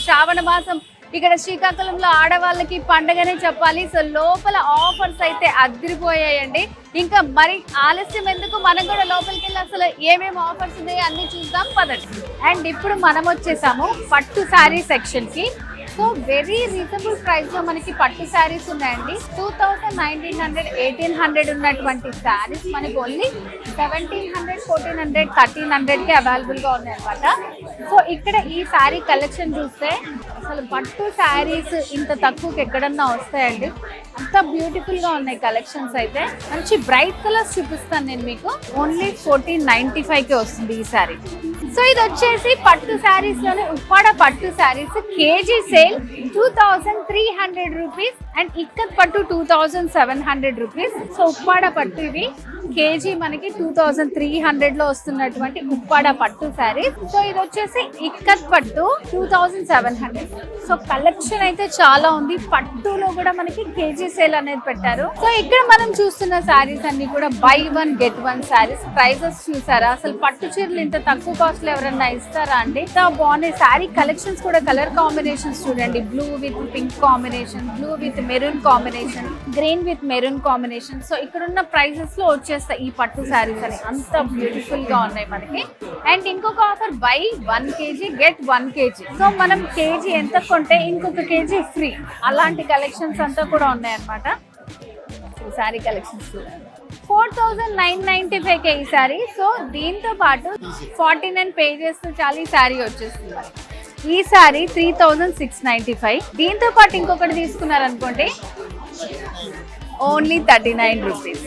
శ్రావణ మాసం ఇక్కడ శ్రీకాకుళంలో ఆడవాళ్ళకి పండగనే చెప్పాలి. సో లోపల ఆఫర్స్ అయితే అదిరిపోయాయండి. ఇంకా మరి ఆలస్యం ఎందుకు, మనం కూడా లోపలికి వెళ్ళి అసలు ఏమేమి ఆఫర్స్ ఉన్నాయో అన్ని చూద్దాం పదండి. అండ్ ఇప్పుడు మనం వచ్చేసాము పట్టు శారీ సెక్షన్ కి. సో వెరీ రీజనబుల్ ప్రైస్ లో మనకి పట్టు శారీస్ ఉన్నాయండి. 2000, 1900, 1800 ఉన్నటువంటి శారీస్ మనకి ఓన్లీ 1700, 1400, 1300 కి అవైలబుల్ గా ఉన్నాయి అనమాట. సో ఇక్కడ ఈ శారీ కలెక్షన్ చూస్తే అసలు పట్టు శారీస్ ఇంత తక్కువకి ఎక్కడన్నా వస్తాయండి. అంత బ్యూటిఫుల్ గా ఉన్నాయి కలెక్షన్స్ అయితే. మంచి బ్రైట్ కలర్స్ చూపిస్తాను నేను మీకు. ఓన్లీ 1495 కి వస్తుంది ఈ శారీ. సో ఇది వచ్చేసి పట్టు శారీస్ లోనే ఉప్పాడ పట్టు saris. KG sale 2300 rupees and ikat పట్టు 2700 రూపీస్. సో ఉప్పాడ పట్టు ఇవి కేజీ మనకి 2300 లో వస్తున్నటువంటి ఉప్పాడ పట్టు శారీస్. సో ఇది వచ్చేసి ఇక్కత్ పట్టు 2700. సో కలెక్షన్ అయితే చాలా ఉంది. పట్టులో కూడా మనకి కేజీ సేల్ అనేది పెట్టారు. సో ఇక్కడ మనం చూస్తున్న శారీస్ అన్ని కూడా buy one get one saris. Prices చూసారా, అసలు పట్టు చీరలు ఇంత తక్కువ కాస్ట్ లో ఎవరన్నా ఇస్తారా అండి? ఇంత బాగున్నాయి శారీ కలెక్షన్స్ కూడా. కలర్ కాంబినేషన్స్ చూడండి, blue with pink combination, blue with maroon combination, green with maroon combination. So ఇక్కడ ఉన్న ప్రైజెస్ లో వచ్చేస్తాయి ఈ పట్టు శారీస్ అని. అంత బ్యూటిఫుల్ గా ఉన్నాయి మనకి. అండ్ ఇంకొక offer buy 1 kg get 1 kg. So మనం కేజీ ఎంత కొంటే ఇంకొక కేజీ ఫ్రీ. అలాంటి కలెక్షన్స్ అంతా కూడా ఉన్నాయి అన్నమాట. శారీ కలెక్షన్స్ 4995 ఈ శారీ. సో దీంతో పాటు 49 పేజెస్ తో చాలా ఈ శారీ వచ్చేస్తుంది. ఈ శారీ 3695. దీంతో పాటు ఇంకొకటి తీసుకున్నారనుకోండి ఓన్లీ 39 రూపీస్.